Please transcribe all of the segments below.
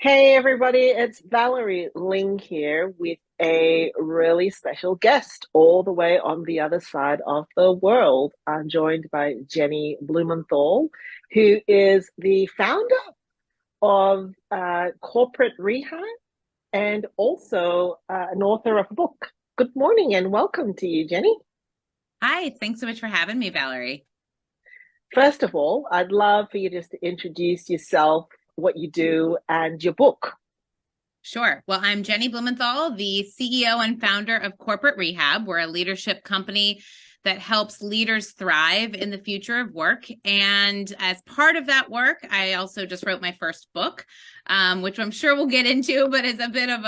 Hey everybody, it's Valerie Ling here with a really special guest all the way on the other side of the world. I'm joined by Jennie Blumenthal, who is the founder of Corporate Rehab and also an author of a book. Good morning and welcome to you, Jennie. Hi, thanks so much for having me, Valerie. First of all, I'd love for you just to introduce yourself, what you do, and your book. Sure. Well, I'm Jennie Blumenthal, the CEO and founder of Corporate Rehab. We're a leadership company that helps leaders thrive in the future of work. And as part of that work, I also just wrote my first book, which I'm sure we'll get into, but is a bit of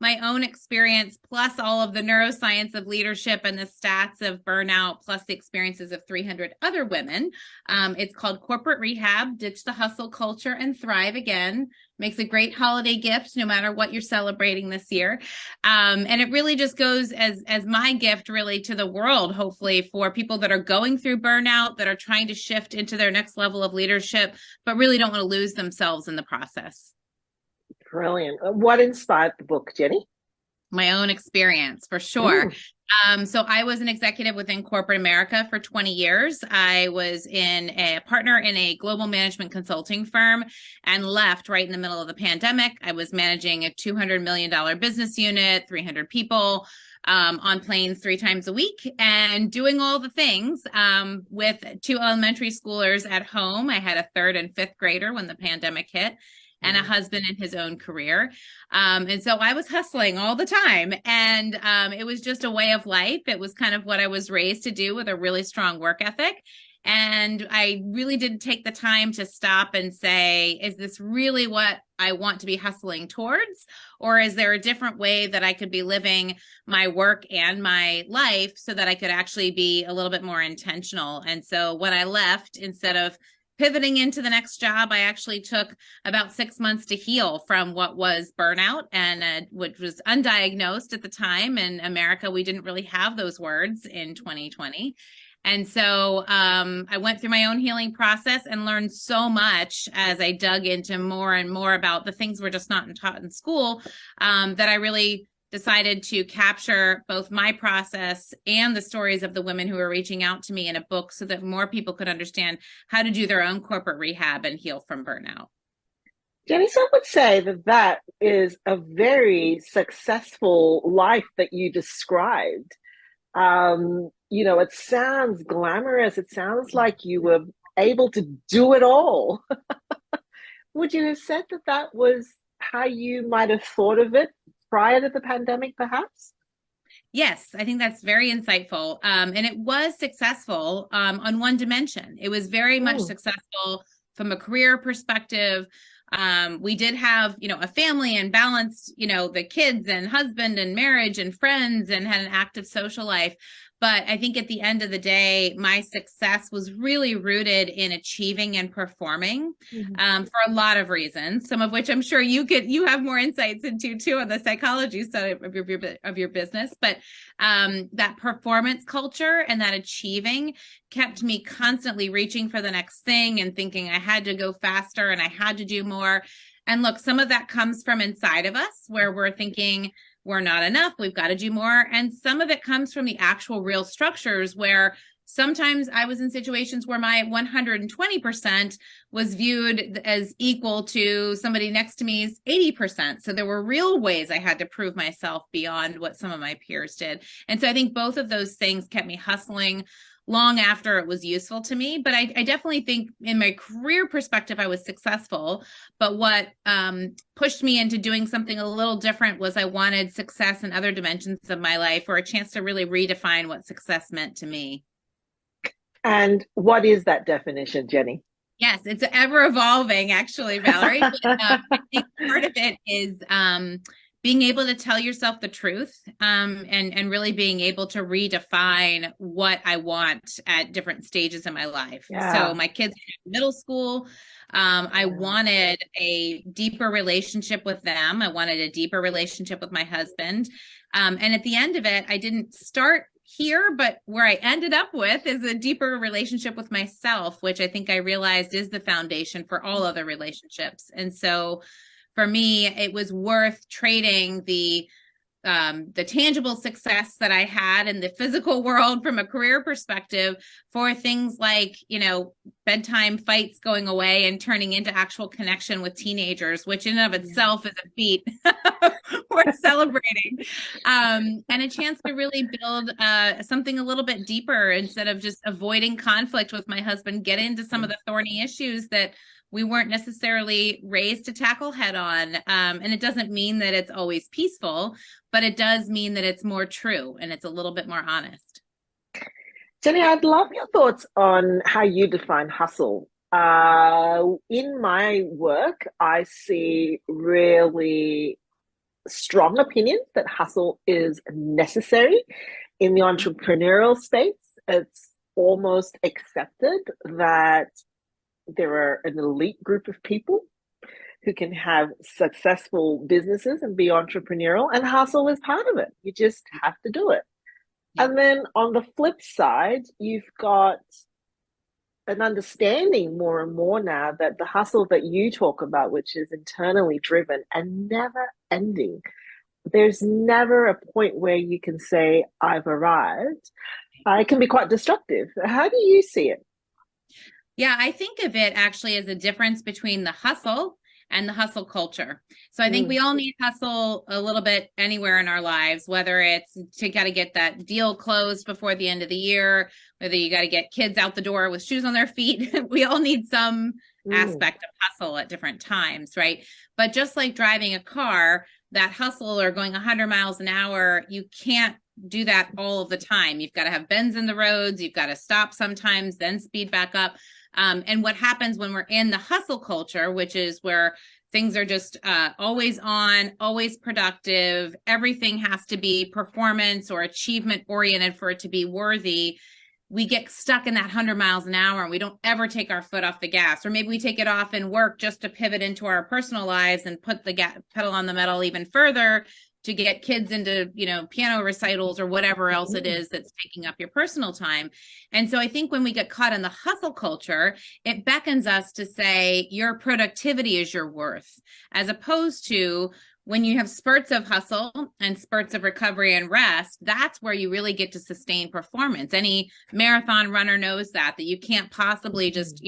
my own experience, plus all of the neuroscience of leadership and the stats of burnout, plus the experiences of 300 other women. It's called Corporate Rehab, Ditch the Hustle Culture and Thrive Again. Makes a great holiday gift no matter what you're celebrating this year. And it really just goes as my gift really to the world, hopefully, for people that are going through burnout, that are trying to shift into their next level of leadership, but really don't want to lose themselves in the process. Brilliant. What inspired the book, Jennie? My own experience, for sure. Mm. So I was an executive within corporate America for 20 years. I was in a partner in a global management consulting firm and left right in the middle of the pandemic. I was managing a $200 million business unit, 300 people, on planes 3 times a week and doing all the things with 2 elementary schoolers at home. I had a third and fifth grader when the pandemic hit, and a Mm. husband in his own career. And so I was hustling all the time. And it was just a way of life. It was kind of what I was raised to do with a really strong work ethic. And I really didn't take the time to stop and say, is this really what I want to be hustling towards? Or is there a different way that I could be living my work and my life so that I could actually be a little bit more intentional? And so when I left, instead of pivoting into the next job, I actually took about 6 months to heal from what was burnout, and which was undiagnosed at the time. In America, we didn't really have those words in 2020. And so I went through my own healing process and learned so much as I dug into more and more about the things we're just not taught in school, that I really decided to capture both my process and the stories of the women who are reaching out to me in a book so that more people could understand how to do their own corporate rehab and heal from burnout. Jennie, some would say that that is a very successful life that you described. It sounds glamorous. It sounds like you were able to do it all. Would you have said that that was how you might have thought of it prior to the pandemic, perhaps? Yes, I think that's very insightful. And it was successful on one dimension. It was very much Mm. successful from a career perspective. We did have, a family and balanced, the kids and husband and marriage and friends and had an active social life. But I think at the end of the day, my success was really rooted in achieving and performing, Mhm. for a lot of reasons, some of which I'm sure you have more insights into too on the psychology side of your business. But that performance culture and that achieving kept me constantly reaching for the next thing and thinking I had to go faster and I had to do more. And look, some of that comes from inside of us where we're thinking we're not enough, we've got to do more. And some of it comes from the actual real structures where sometimes I was in situations where my 120% was viewed as equal to somebody next to me's 80%. So there were real ways I had to prove myself beyond what some of my peers did. And so I think both of those things kept me hustling long after it was useful to me. But I definitely think in my career perspective, I was successful. But what pushed me into doing something a little different was I wanted success in other dimensions of my life, or a chance to really redefine what success meant to me. And what is that definition, Jennie? Yes, it's ever evolving, actually, Valerie. But, I think part of it is being able to tell yourself the truth, and really being able to redefine what I want at different stages in my life. So Yeah. my kids are in middle school. I Yeah. wanted a deeper relationship with them. I wanted a deeper relationship with my husband. And at the end of it, I didn't start here, but where I ended up with is a deeper relationship with myself, which I think I realized is the foundation for all other relationships. And so for me, it was worth trading the tangible success that I had in the physical world from a career perspective for things like, bedtime fights going away and turning into actual connection with teenagers, which in and of itself is a feat worth celebrating. And a chance to really build something a little bit deeper instead of just avoiding conflict with my husband, get into some of the thorny issues that we weren't necessarily raised to tackle head on. And it doesn't mean that it's always peaceful, but it does mean that it's more true and it's a little bit more honest. Jenny, I'd love your thoughts on how you define hustle. In my work, I see really strong opinions that hustle is necessary in the entrepreneurial space. It's almost accepted that there are an elite group of people who can have successful businesses and be entrepreneurial, and hustle is part of it. You just have to do it. Yeah. And then on the flip side, you've got an understanding more and more now that the hustle that you talk about, which is internally driven and never ending, there's never a point where you can say, I've arrived. It can be quite destructive. How do you see it? Yeah, I think of it actually as a difference between the hustle and the hustle culture. So I think we all need hustle a little bit anywhere in our lives, whether it's to got to get that deal closed before the end of the year, whether you got to get kids out the door with shoes on their feet. We all need some aspect of hustle at different times, right? But just like driving a car, that hustle or going 100 miles an hour, you can't do that all of the time. You've got to have bends in the roads. You've got to stop sometimes, then speed back up. And what happens when we're in the hustle culture, which is where things are just always on, always productive, everything has to be performance or achievement oriented for it to be worthy, we get stuck in that 100 miles an hour and we don't ever take our foot off the gas. Or maybe we take it off in work just to pivot into our personal lives and put the pedal on the metal even further to get kids into, piano recitals or whatever else it is that's taking up your personal time. And so I think when we get caught in the hustle culture, it beckons us to say your productivity is your worth, as opposed to when you have spurts of hustle and spurts of recovery and rest, that's where you really get to sustain performance. Any marathon runner knows that you can't possibly just,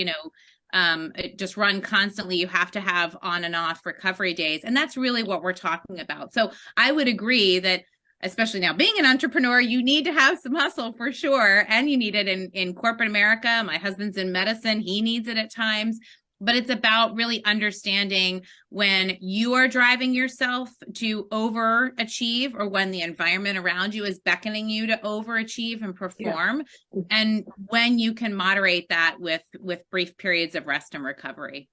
just run constantly. You have to have on and off recovery days. And that's really what we're talking about. So I would agree that, especially now being an entrepreneur, you need to have some hustle for sure. And you need it in corporate America. My husband's in medicine. He needs it at times. But it's about really understanding when you are driving yourself to overachieve or when the environment around you is beckoning you to overachieve and perform, and when you can moderate that with brief periods of rest and recovery.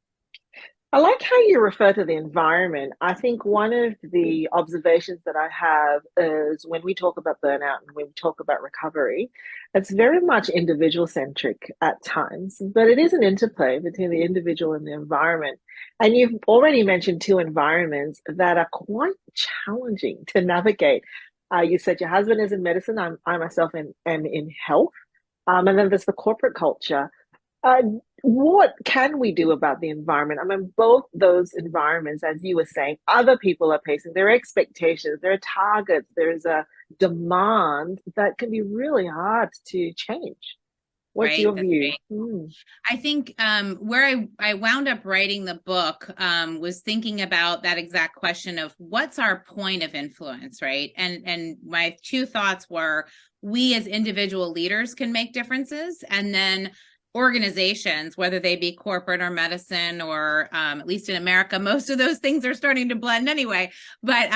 I like how you refer to the environment. I think one of the observations that I have is when we talk about burnout and when we talk about recovery, it's very much individual centric at times, but it is an interplay between the individual and the environment. And you've already mentioned two environments that are quite challenging to navigate. You said your husband is in medicine. I myself am in health. And then there's the corporate culture. Uh, what can we do about the environment? I mean, both those environments, as you were saying, other people are facing their expectations, there are targets, there's a demand that can be really hard to change. What's Right. your That's view? right. I think where I wound up writing the book was thinking about that exact question of what's our point of influence, right? And my two thoughts were we as individual leaders can make differences, and then organizations, whether they be corporate or medicine or at least in America, most of those things are starting to blend anyway. But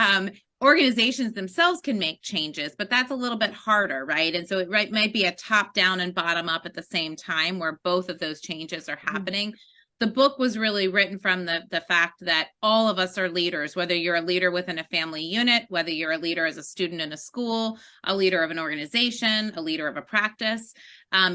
organizations themselves can make changes, but that's a little bit harder, right? And so it might be a top down and bottom up at the same time where both of those changes are happening. The book was really written from the fact that all of us are leaders, whether you're a leader within a family unit, whether you're a leader as a student in a school, a leader of an organization, a leader of a practice.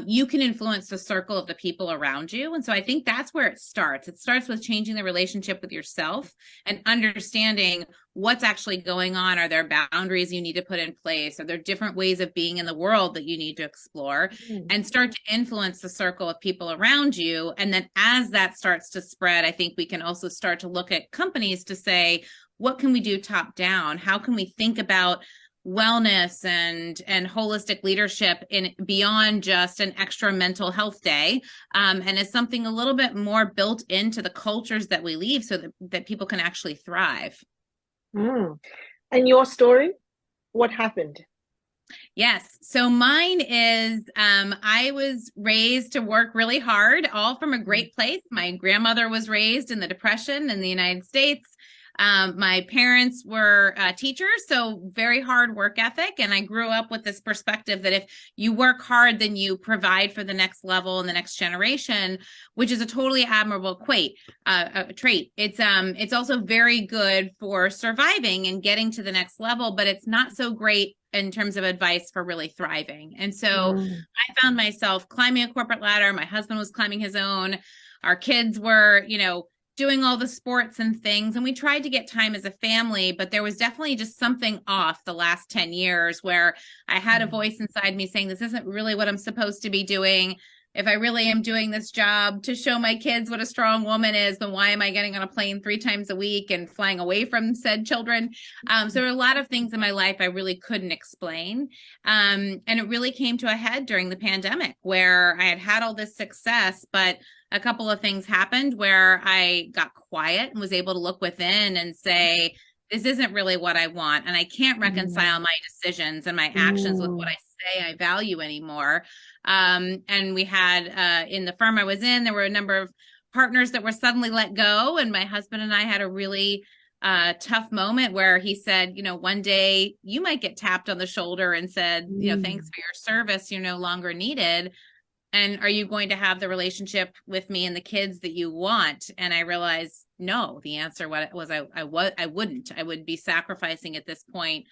you can influence the circle of the people around you. And so I think that's where it starts. It starts with changing the relationship with yourself and understanding what's actually going on. Are there boundaries you need to put in place? Are there different ways of being in the world that you need to explore, Mm. and start to influence the circle of people around you? And then as that starts to spread, I think we can also start to look at companies to say, what can we do top down? How can we think about wellness and holistic leadership in beyond just an extra mental health day, and as something a little bit more built into the cultures that we leave, so that people can actually thrive. Mm. And your story, what happened? Yes. So mine is, I was raised to work really hard, all from a Mm. great place. My grandmother was raised in the Depression in the United States. My parents were teachers, so very hard work ethic. And I grew up with this perspective that if you work hard, then you provide for the next level and the next generation, which is a totally admirable trait. It's also very good for surviving and getting to the next level, but it's not so great in terms of advice for really thriving. And so Mm. I found myself climbing a corporate ladder. My husband was climbing his own. Our kids were, doing all the sports and things. And we tried to get time as a family, but there was definitely just something off the last 10 years where I had a Mm. voice inside me saying, this isn't really what I'm supposed to be doing. If I really am doing this job to show my kids what a strong woman is, then why am I getting on a plane 3 times a week and flying away from said children? So there were a lot of things in my life I really couldn't explain. And it really came to a head during the pandemic, where I had all this success, but a couple of things happened where I got quiet and was able to look within and say, this isn't really what I want. And I can't reconcile Mm. my decisions and my actions with what Mm. I say I value anymore. And we had, in the firm I was in, there were a number of partners that were suddenly let go. And my husband and I had a really tough moment where he said, one day you might get tapped on the shoulder and said, thanks Mm. for your service. You're no longer needed. And are you going to have the relationship with me and the kids that you want? And I realized, no, the answer was I wouldn't. I would be sacrificing at this point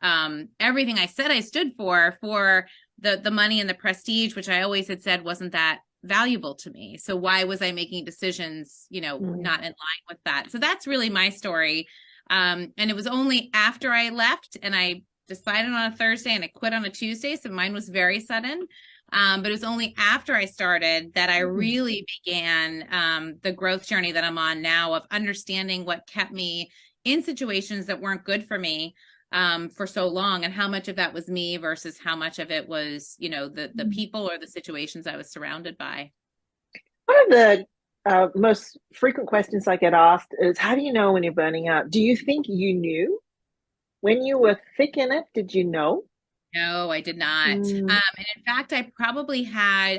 everything I said I stood for the money and the prestige, which I always had said wasn't that valuable to me. So why was I making decisions, Mm. not in line with that? So that's really my story. And it was only after I left and I decided on a Thursday and I quit on a Tuesday. So mine was very sudden. But it was only after I started that I Mm. really began the growth journey that I'm on now, of understanding what kept me in situations that weren't good for me for so long, and how much of that was me versus how much of it was, the Mm. people or the situations I was surrounded by. One of the most frequent questions I get asked is, how do you know when you're burning out? Do you think you knew when you were thick in it? Did you know? No, I did not. Mm. And in fact, I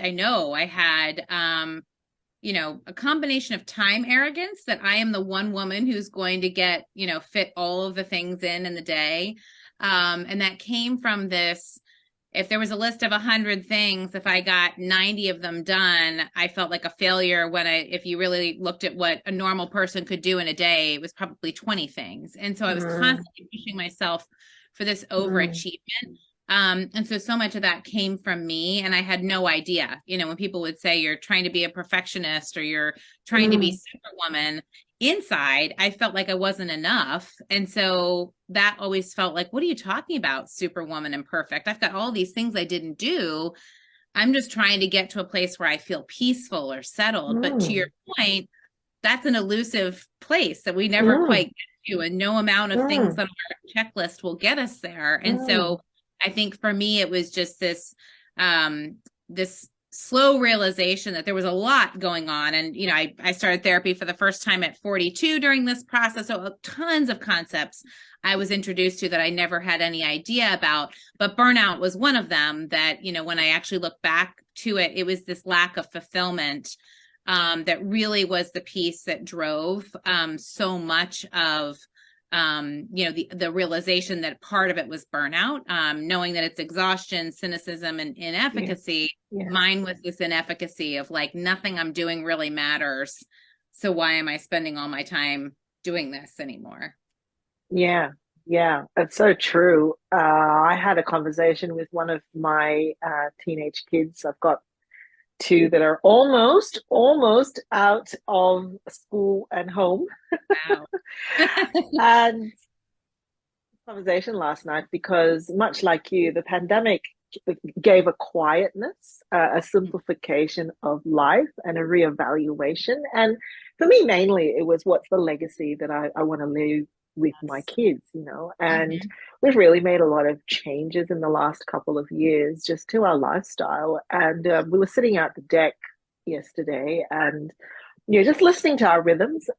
know I had, a combination of time arrogance, that I am the one woman who's going to get, fit all of the things in the day. And that came from this, if there was a list of 100 things, if I got 90 of them done, I felt like a failure. If you really looked at what a normal person could do in a day, it was probably 20 things. And so I was Mm. constantly pushing myself for this Mm. overachievement. And so much of that came from me, and I had no idea. When people would say you're trying to be a perfectionist or you're trying to be Mm. superwoman, inside, I felt like I wasn't enough. And so that always felt like, what are you talking about, superwoman and perfect? I've got all these things I didn't do. I'm just trying to get to a place where I feel peaceful or settled. But to your Mm. point, that's an elusive place that we never Mm. quite get to, and no amount of things Mm. on our checklist will get us there. And Mm. so I think for me, it was just this slow realization that there was a lot going on. And, I started therapy for the first time at 42 during this process. So tons of concepts I was introduced to that I never had any idea about. But burnout was one of them that, when I actually look back to it, it was this lack of fulfillment that really was the piece that drove so much of the realization that part of it was burnout, knowing that it's exhaustion, cynicism, and Yeah. inefficacy. Yeah. Mine was this inefficacy of like, nothing I'm doing really matters, so why am I spending all my time doing this anymore? Yeah. Yeah, that's so true. I had a conversation with one of my teenage kids. I've got two that are almost out of school and home. Wow. And conversation last night because, much like you, the pandemic gave a quietness, a simplification of life, and a reevaluation. And for me, mainly, it was what's the legacy that I want to leave with my Yes. kids, you know? And Mhm. we've really made a lot of changes in the last couple of years just to our lifestyle. And we were sitting out the deck yesterday and just listening to our rhythms.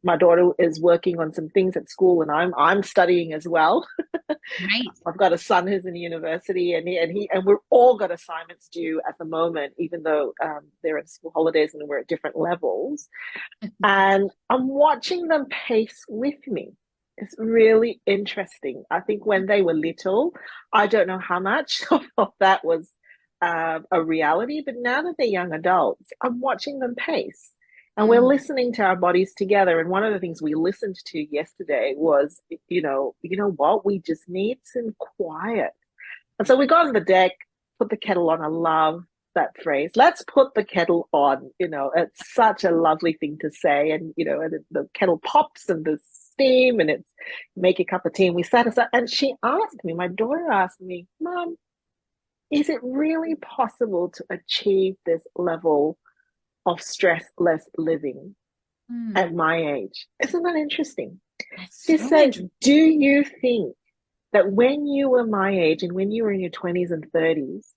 My daughter is working on some things at school, and I'm studying as well. Right. I've got a son who's in university, and we're all got assignments due at the moment, even though they're in school holidays and we're at different levels. And I'm watching them pace with me. It's really interesting. I think when they were little, I don't know how much of that was a reality, but now that they're young adults, I'm watching them pace. And we're Mm. listening to our bodies together. And one of the things we listened to yesterday was, what? We just need some quiet. And so we got on the deck, put the kettle on. I love that phrase. Let's put the kettle on. It's such a lovely thing to say. And, and the kettle pops and the steam and it's make a cup of tea. And we sat aside and she asked me, my daughter asked me, Mom, is it really possible to achieve this level of stress-less living Mm. at my age? Isn't that interesting? That's She so said, interesting. do you think that when you were my age and when you were in your 20s and 30s,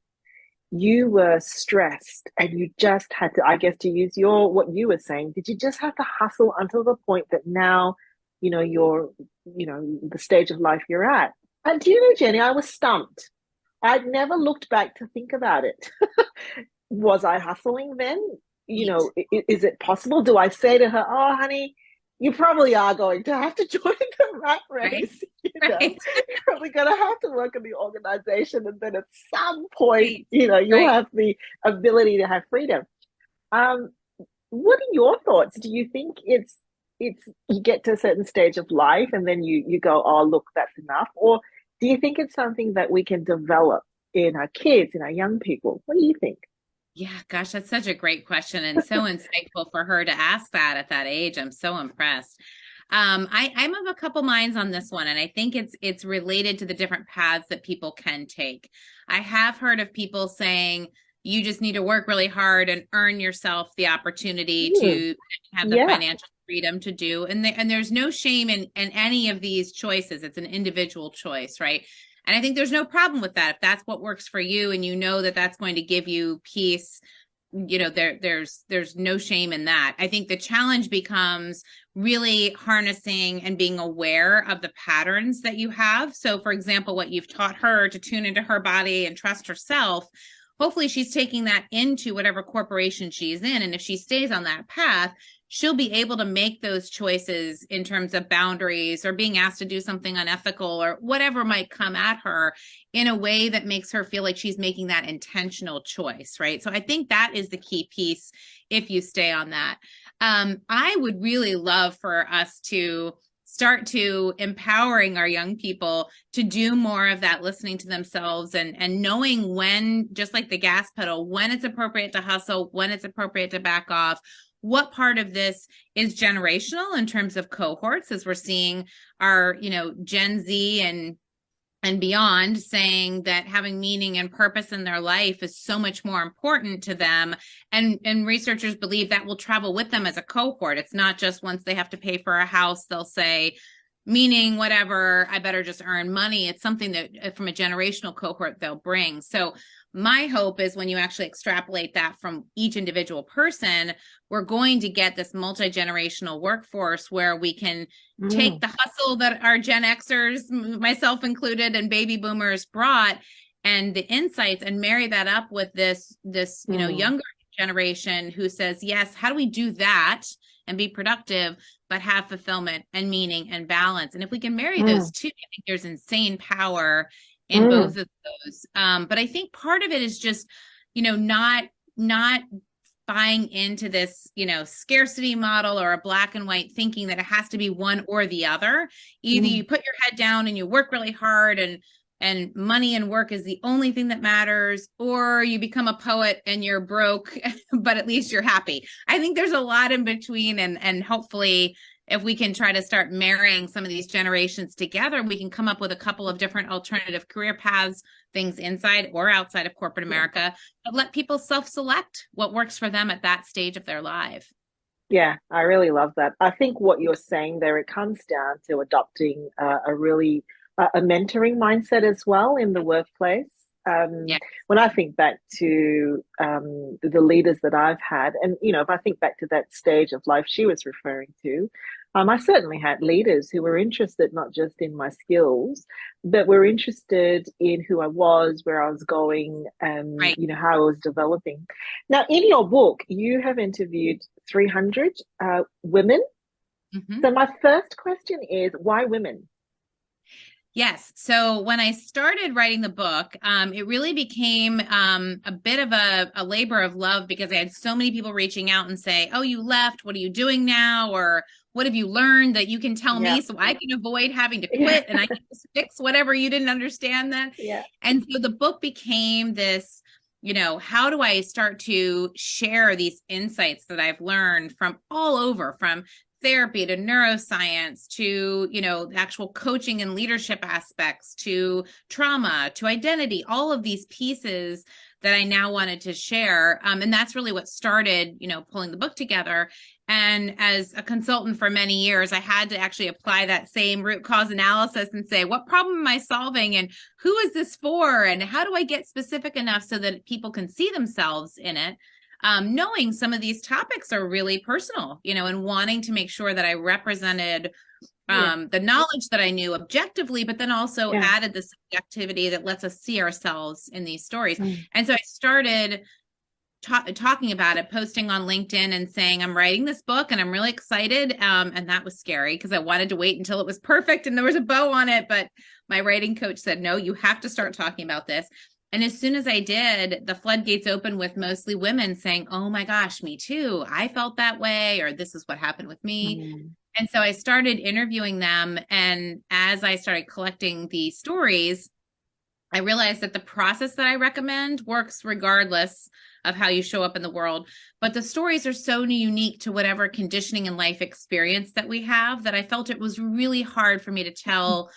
you were stressed and you just had to, I guess, to use what you were saying, did you just have to hustle until the point that now, you're, the stage of life you're at? And do you know, Jenny, I was stumped. I'd never looked back to think about it. Was I hustling then? Right. Is it possible? Do I say to her, "Oh, honey, you probably are going to have to join the rat Right. race. Right. You're probably going to have to work in the organization, and then at some point, Right. you'll Right. have the ability to have freedom." Um, what are your thoughts? Do you think it's you get to a certain stage of life and then you go, "Oh, look, that's enough," or do you think it's something that we can develop in our kids, in our young people? What do you think? Yeah, gosh, that's such a great question and so insightful for her to ask that at that age. I'm so impressed. I'm of a couple minds on this one, and I think it's related to the different paths that people can take. I have heard of people saying you just need to work really hard and earn yourself the opportunity Hmm. to have the Yeah. financial freedom to do. And there's no shame in any of these choices. It's an individual choice, right? And I think there's no problem with that. If that's what works for you and you know that that's going to give you peace, there's no shame in that. I think the challenge becomes really harnessing and being aware of the patterns that you have. So for example, what you've taught her to tune into her body and trust herself, hopefully she's taking that into whatever corporation she's in. And if she stays on that path, she'll be able to make those choices in terms of boundaries or being asked to do something unethical or whatever might come at her in a way that makes her feel like she's making that intentional choice, right? So I think that is the key piece if you stay on that. I would really love for us to start to empowering our young people to do more of that listening to themselves and knowing when, just like the gas pedal, when it's appropriate to hustle, when it's appropriate to back off. What part of this is generational in terms of cohorts, as we're seeing our Gen Z and beyond saying that having meaning and purpose in their life is so much more important to them, and researchers believe that will travel with them as a cohort. It's not just once they have to pay for a house they'll say meaning whatever, I better just earn money. It's something that from a generational cohort they'll bring. So my hope is when you actually extrapolate that from each individual person, we're going to get this multi-generational workforce where we can take Mm, the hustle that our Gen Xers, myself included, and baby boomers brought and the insights and marry that up with this mm, younger generation who says, yes, how do we do that and be productive but have fulfillment and meaning and balance? And if we can marry those mm, two, I think there's insane power in both mm, of those. But I think part of it is just, not buying into this, scarcity model or a black and white thinking that it has to be one or the other. Either you Mm. put your head down and you work really hard and money and work is the only thing that matters, or you become a poet and you're broke, but at least you're happy. I think there's a lot in between, and hopefully if we can try to start marrying some of these generations together, we can come up with a couple of different alternative career paths, things inside or outside of corporate Yeah. America, but let people self-select what works for them at that stage of their life. Yeah, I really love that. I think what you're saying there, it comes down to adopting a really a mentoring mindset as well in the workplace. Yeah. When I think back to the leaders that I've had, and if I think back to that stage of life she was referring to, I certainly had leaders who were interested not just in my skills, but were interested in who I was, where I was going, and Right. how I was developing. Now, in your book, you have interviewed 300 women. Mm-hmm. So my first question is, why women? Yes. So when I started writing the book, it really became a bit of a labor of love because I had so many people reaching out and say, "Oh, you left. What are you doing now?" Or "What have you learned that you can tell Yeah, me so I can avoid having to yeah, quit and I can just fix whatever you didn't understand then?" yeah. And so the book became this, how do I start to share these insights that I've learned from all over, from therapy to neuroscience to actual coaching and leadership aspects to trauma to identity, all of these pieces that I now wanted to share, and that's really what started pulling the book together. And as a consultant for many years, I had to actually apply that same root cause analysis and say, what problem am I solving and who is this for and how do I get specific enough so that people can see themselves in it, knowing some of these topics are really personal, and wanting to make sure that I represented Yeah, the knowledge that I knew objectively, but then also yeah. added the subjectivity that lets us see ourselves in these stories. Mm. And so I started talking about it, posting on LinkedIn and saying, I'm writing this book and I'm really excited. And that was scary because I wanted to wait until it was perfect and there was a bow on it. But my writing coach said, no, you have to start talking about this. And as soon as I did, the floodgates opened with mostly women saying, oh my gosh, me too. I felt that way, or this is what happened with me. Mm. And so I started interviewing them. And as I started collecting the stories, I realized that the process that I recommend works regardless of how you show up in the world. But the stories are so unique to whatever conditioning and life experience that we have that I felt it was really hard for me to tell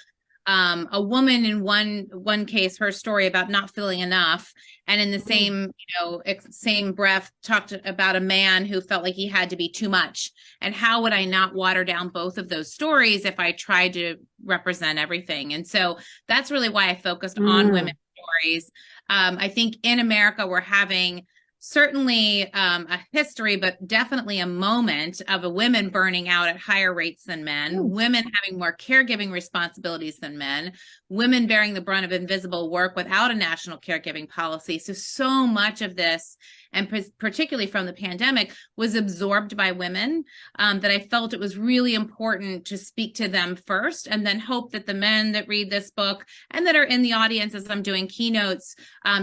a woman in one case, her story about not feeling enough, and in the Mm. same breath talked about a man who felt like he had to be too much. And how would I not water down both of those stories if I tried to represent everything? And so that's really why I focused on Mm. women's stories. I think in America we're having certainly a history, but definitely a moment of a women burning out at higher rates than men, Mm. women having more caregiving responsibilities than men, women bearing the brunt of invisible work without a national caregiving policy. So much of this, and particularly from the pandemic, was absorbed by women, that I felt it was really important to speak to them first and then hope that the men that read this book and that are in the audience as I'm doing keynotes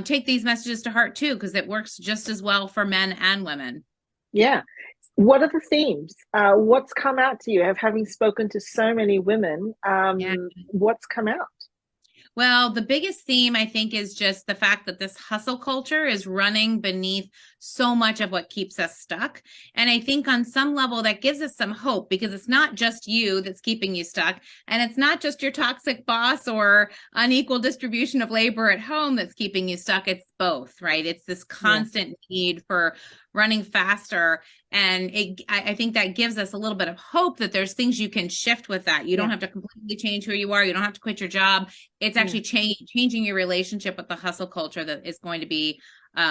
take these messages to heart too, because it works just as well for men and women. Yeah. What are the themes? What's come out to you? Having spoken to so many women, Yeah. what's come out? Well, the biggest theme, I think, is just the fact that this hustle culture is running beneath so much of what keeps us stuck. And I think on some level that gives us some hope because it's not just you that's keeping you stuck. And it's not just your toxic boss or unequal distribution of labor at home that's keeping you stuck. It's both, right? It's this Yeah. constant need for running faster. And I think that gives us a little bit of hope that there's things you can shift with that. You don't Yeah. have to completely change who you are. You don't have to quit your job. It's Yeah. actually changing your relationship with the hustle culture that is going to be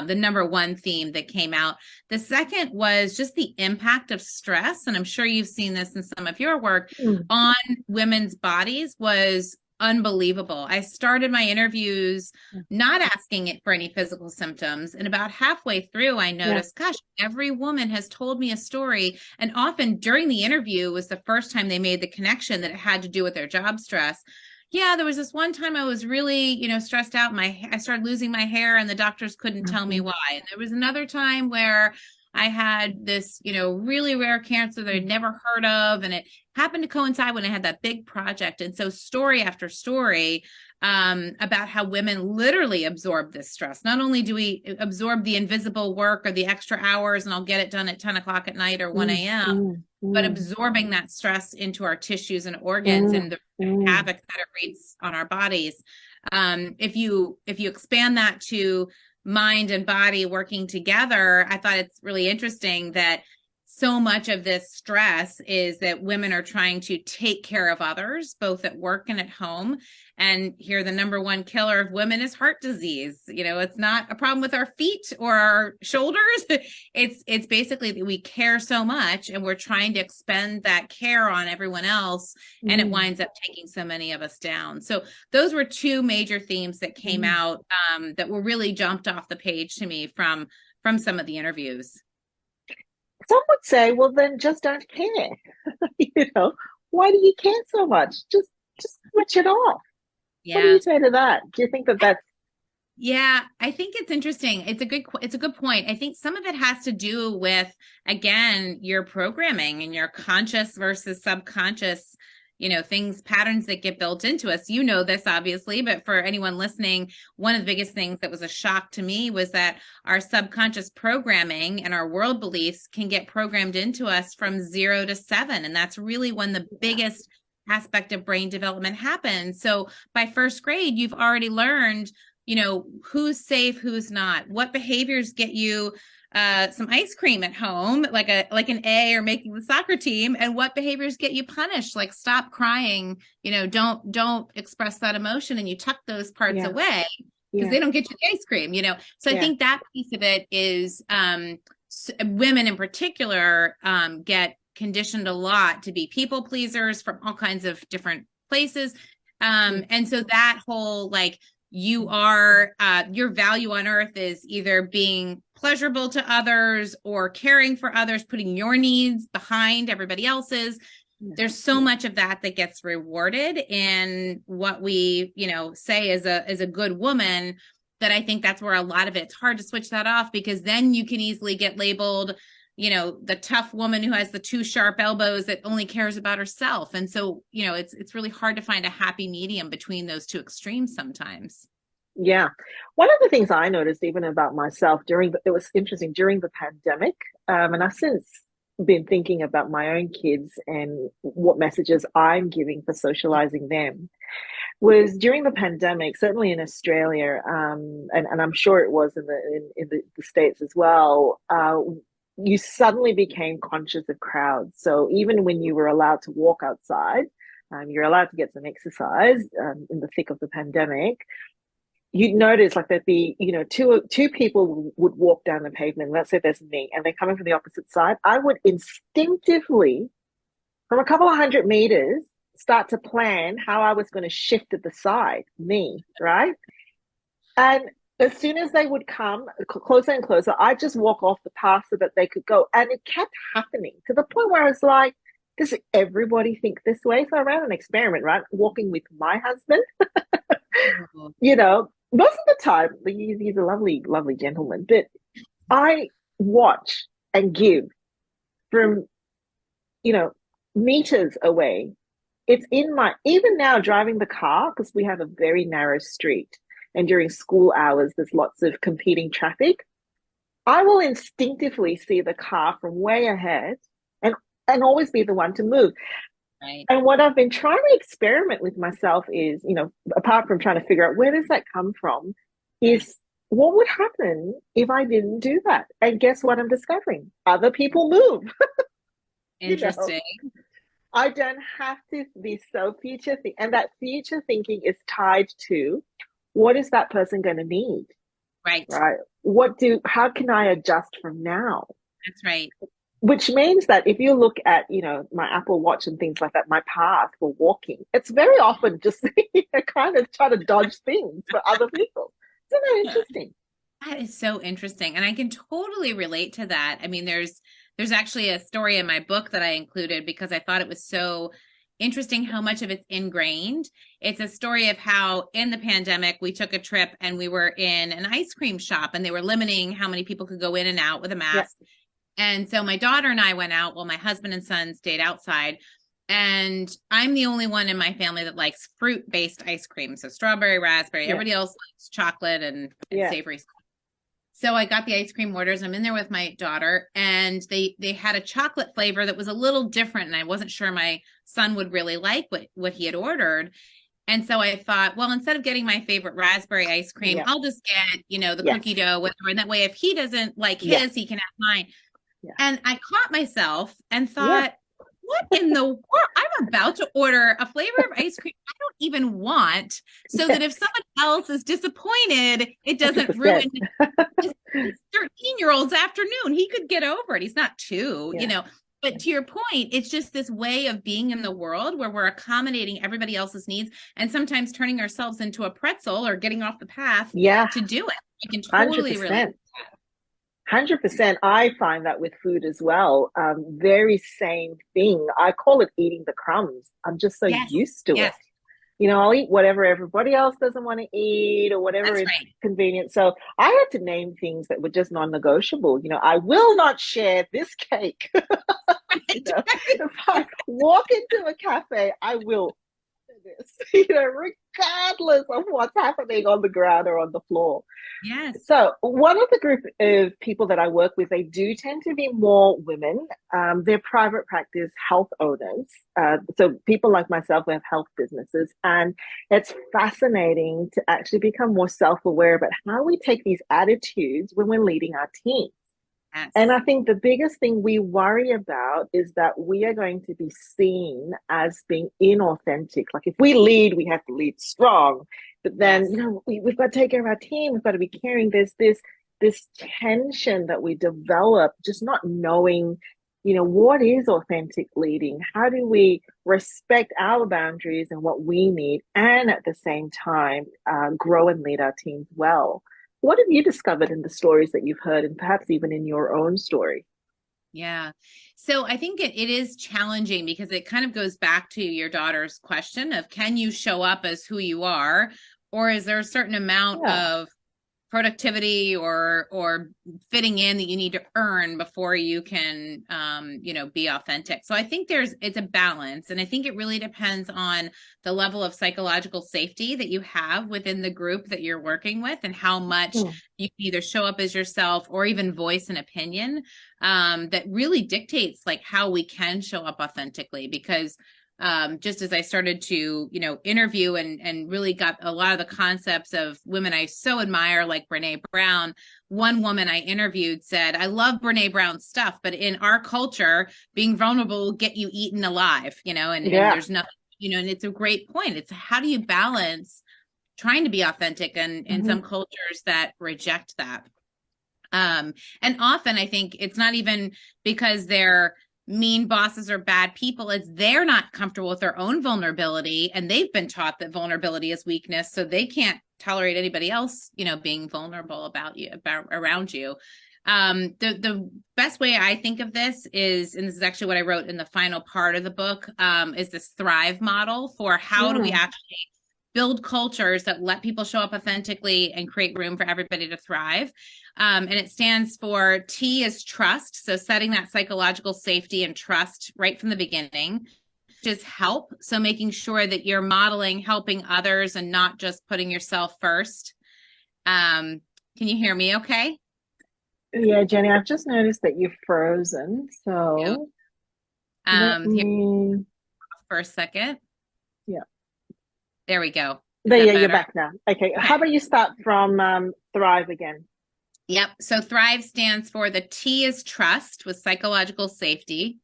the number one theme that came out. The second was just the impact of stress. And I'm sure you've seen this in some of your work Mm. on women's bodies was unbelievable. I started my interviews not asking it for any physical symptoms. And about halfway through, I Yeah. noticed, gosh, every woman has told me a story. And often during the interview was the first time they made the connection that it had to do with their job stress. Yeah, there was this one time I was really, stressed out. I started losing my hair and the doctors couldn't tell me Mhm. why. And there was another time where I had this, really rare cancer that I'd never heard of. And it happened to coincide when I had that big project. And so story after story about how women literally absorb this stress. Not only do we absorb the invisible work or the extra hours, and I'll get it done at 10 o'clock at night or 1 a.m., but absorbing that stress into our tissues and organs and the havoc that it wreaks on our bodies. If you expand that to mind and body working together, I thought it's really interesting that so much of this stress is that women are trying to take care of others, both at work and at home. And here, the number one killer of women is heart disease. It's not a problem with our feet or our shoulders. It's basically that we care so much and we're trying to expend that care on everyone else. And it winds up taking so many of us down. So those were two major themes that came out that were really jumped off the page to me from some of the interviews. Some would say, well, then just don't care. Why do you care so much? Just switch it off. What do Yeah. you say to that? Do you think that that's Yeah, I think it's interesting. It's a good point. I think some of it has to do with, again, your programming and your conscious versus subconscious, patterns that get built into us. You know this obviously, but for anyone listening, one of the biggest things that was a shock to me was that our subconscious programming and our world beliefs can get programmed into us from 0 to 7. And that's really when the biggest aspect of brain development happens. So by first grade, you've already learned who's safe, who's not, what behaviors get you some ice cream at home, like an A, or making the soccer team, and what behaviors get you punished, like stop crying, don't express that emotion, and you tuck those parts yeah, away because yeah, they don't get you the ice cream. So I yeah. think that piece of it is women in particular get conditioned a lot to be people pleasers from all kinds of different places. And so that whole your value on earth is either being pleasurable to others or caring for others, putting your needs behind everybody else's. There's so much of that gets rewarded in what we, say as a good woman, that I think that's where a lot of it's hard to switch that off, because then you can easily get labeled, the tough woman who has the two sharp elbows that only cares about herself. And so, it's really hard to find a happy medium between those two extremes sometimes. Yeah. One of the things I noticed even about myself it was interesting during the pandemic, and I've since been thinking about my own kids and what messages I'm giving for socializing them, was during the pandemic, certainly in Australia, and I'm sure it was in the States as well, you suddenly became conscious of crowds. So even when you were allowed to walk outside, you're allowed to get some exercise in the thick of the pandemic, you'd notice like there'd be, two people would walk down the pavement. Let's say there's me, and they're coming from the opposite side. I would instinctively, from a couple of 100 meters, start to plan how I was going to shift to the side, me, right? And as soon as they would come closer and closer, I just walk off the path so that they could go. And it kept happening to the point where I was like, does everybody think this way? So I ran an experiment, right? Walking with my husband, most of the time, he's a lovely, lovely gentleman, but I watch and give from, meters away. It's even now driving the car, because we have a very narrow street. And during school hours, there's lots of competing traffic. I will instinctively see the car from way ahead and always be the one to move. Right. And what I've been trying to experiment with myself is, apart from trying to figure out where does that come from, is what would happen if I didn't do that? And guess what I'm discovering? Other people move. Interesting. I don't have to be so and that future thinking is tied to what is that person going to need? Right. Right. How can I adjust from now? That's right. Which means that if you look at, my Apple Watch and things like that, my path for walking, it's very often just kind of try to dodge things for other people. Isn't that interesting? That is so interesting. And I can totally relate to that. I mean, there's actually a story in my book that I included because I thought it was so interesting how much of it's ingrained. It's a story of how in the pandemic, we took a trip and we were in an ice cream shop and they were limiting how many people could go in and out with a mask. And so my daughter and I went out. Well, my husband and son stayed outside. And I'm the only one in my family that likes fruit-based ice cream. So strawberry, raspberry, Yeah. everybody else likes chocolate and Yeah. savory. So I got the ice cream orders. I'm in there with my daughter, and they had a chocolate flavor that was a little different, and I wasn't sure my son would really like what he had ordered. And so I thought, well, instead of getting my favorite raspberry ice cream, Yeah. I'll just get, the Yes. cookie dough, whatever. And that way, if he doesn't like Yeah. his, he can have mine. Yeah. And I caught myself and Yeah. thought, what in the world? I'm about to order a flavor of ice cream I don't even want, so that if someone else is disappointed, it doesn't 100%. ruin this 13-year-old's afternoon. He could get over it. He's not two, But to your point, it's just this way of being in the world where we're accommodating everybody else's needs and sometimes turning ourselves into a pretzel or getting off the path Yeah. to do it. I can totally 100%. relate. 100%. I find that with food as well. Very same thing. I call it eating the crumbs. I'm just so Yes. used to it. Yes. I'll eat whatever everybody else doesn't want to eat or whatever That's is right. convenient. So I had to name things that were just non-negotiable. I will not share this cake. If I walk into a cafe, I will this, regardless of what's happening on the ground or on the floor. Yes. So one of the group of people that I work with, they do tend to be more women. They're private practice health owners. So people like myself who have health businesses. And it's fascinating to actually become more self-aware about how we take these attitudes when we're leading our teams. Yes. And I think the biggest thing we worry about is that we are going to be seen as being inauthentic. Like if we lead, we have to lead strong. But then, we've got to take care of our team. We've got to be caring. There's this tension that we develop, just not knowing, what is authentic leading? How do we respect our boundaries and what we need, and at the same time, grow and lead our teams well? What have you discovered in the stories that you've heard, and perhaps even in your own story? Yeah. So I think it is challenging because it kind of goes back to your daughter's question of, can you show up as who you are? Or is there a certain amount of productivity or fitting in that you need to earn before you can be authentic? So I think it's a balance, and I think it really depends on the level of psychological safety that you have within the group that you're working with, and how much you can either show up as yourself or even voice an opinion that really dictates like how we can show up authentically. Because just as I started to, interview and really got a lot of the concepts of women I so admire, like Brene Brown. One woman I interviewed said, I love Brene Brown's stuff, but in our culture, being vulnerable will get you eaten alive, and there's nothing, and it's a great point. It's how do you balance trying to be authentic and in some cultures that reject that? And often I think it's not even because they're mean bosses or bad people, it's they're not comfortable with their own vulnerability, and they've been taught that vulnerability is weakness, so they can't tolerate anybody else being vulnerable around you. The best way I think of this is, and this is actually what I wrote in the final part of the book, is this Thrive model for how do we actually build cultures that let people show up authentically and create room for everybody to thrive. And it stands for T is trust. So setting that psychological safety and trust right from the beginning. Is help. So making sure that you're modeling helping others and not just putting yourself first. Can you hear me okay? Yeah, Jenny, I've just noticed that you've frozen. So Here for a second. Yeah. There we go. You're back now. Okay. How about you start from Thrive again? Yep. So Thrive stands for the T is trust with psychological safety,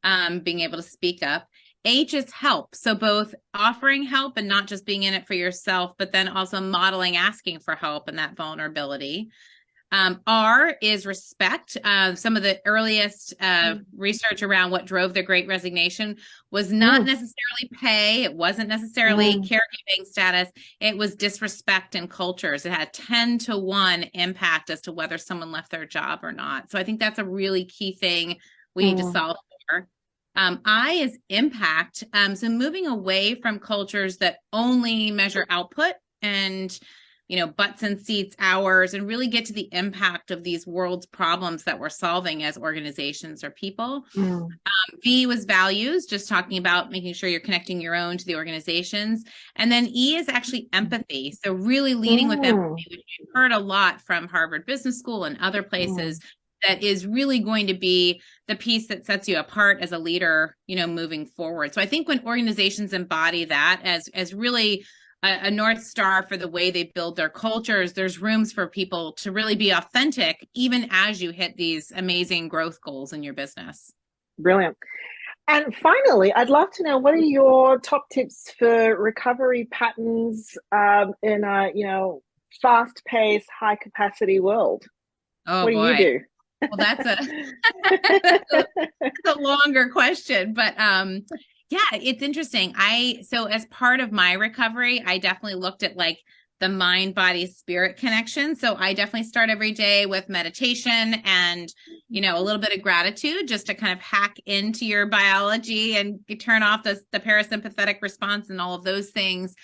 being able to speak up. H is help. So both offering help and not just being in it for yourself, but then also modeling asking for help and that vulnerability. R is respect. Some of the earliest research around what drove the Great Resignation was not necessarily pay. It wasn't necessarily caregiving status. It was disrespect in cultures. It had 10-to-1 impact as to whether someone left their job or not. So I think that's a really key thing we need to solve for. I is impact. So moving away from cultures that only measure output and butts and seats hours and really get to the impact of these world's problems that we're solving as organizations or people. Mm. V was values, just talking about making sure you're connecting your own to the organizations. And then E is actually empathy. So really leading with Mm. empathy, which we've heard a lot from Harvard Business School and other places. Mm. That is really going to be the piece that sets you apart as a leader, moving forward. So I think when organizations embody that as really a North Star for the way they build their cultures, there's rooms for people to really be authentic, even as you hit these amazing growth goals in your business. Brilliant. And finally, I'd love to know what are your top tips for recovery patterns in a, fast-paced, high-capacity world? Oh What do you boy. do? Well, that's a longer question, but yeah, it's interesting. So as part of my recovery, I definitely looked at like the mind, body, spirit connection. So I definitely start every day with meditation and, a little bit of gratitude just to kind of hack into your biology and turn off the parasympathetic response and all of those things.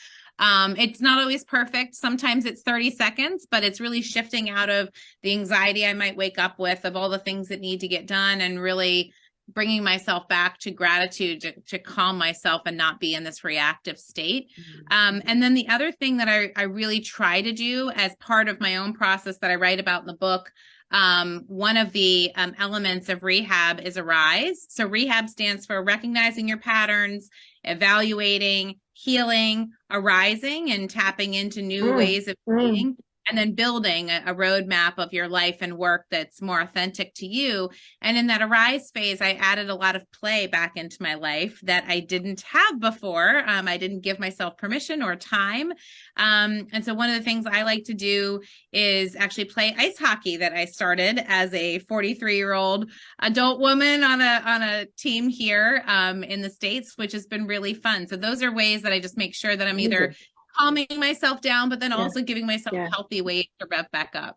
It's not always perfect. Sometimes it's 30 seconds, but it's really shifting out of the anxiety I might wake up with of all the things that need to get done and really bringing myself back to gratitude to calm myself and not be in this reactive state. And then the other thing that I really try to do as part of my own process that I write about in the book, one of the elements of rehab is arise. So rehab stands for recognizing your patterns, evaluating, healing, arising, and tapping into new Mm. ways of Mm. being, and then building a roadmap of your life and work that's more authentic to you. And in that arise phase, I added a lot of play back into my life that I didn't have before. I didn't give myself permission or time. And so one of the things I like to do is actually play ice hockey that I started as a 43-year-old adult woman on a team here in the States, which has been really fun. So those are ways that I just make sure that I'm either Amazing. calming myself down, but then Yeah. also giving myself Yeah. healthy ways to rev back up.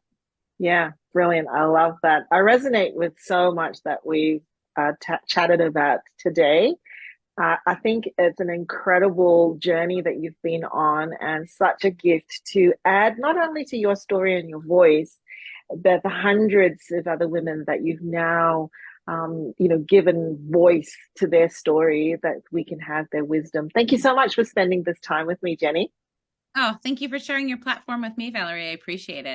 Yeah. Brilliant. I love that. I resonate with so much that we've chatted about today. I think it's an incredible journey that you've been on and such a gift to add not only to your story and your voice, but the hundreds of other women that you've now, given voice to their story that we can have their wisdom. Thank you so much for spending this time with me, Jennie. Oh, thank you for sharing your platform with me, Valerie. I appreciate it.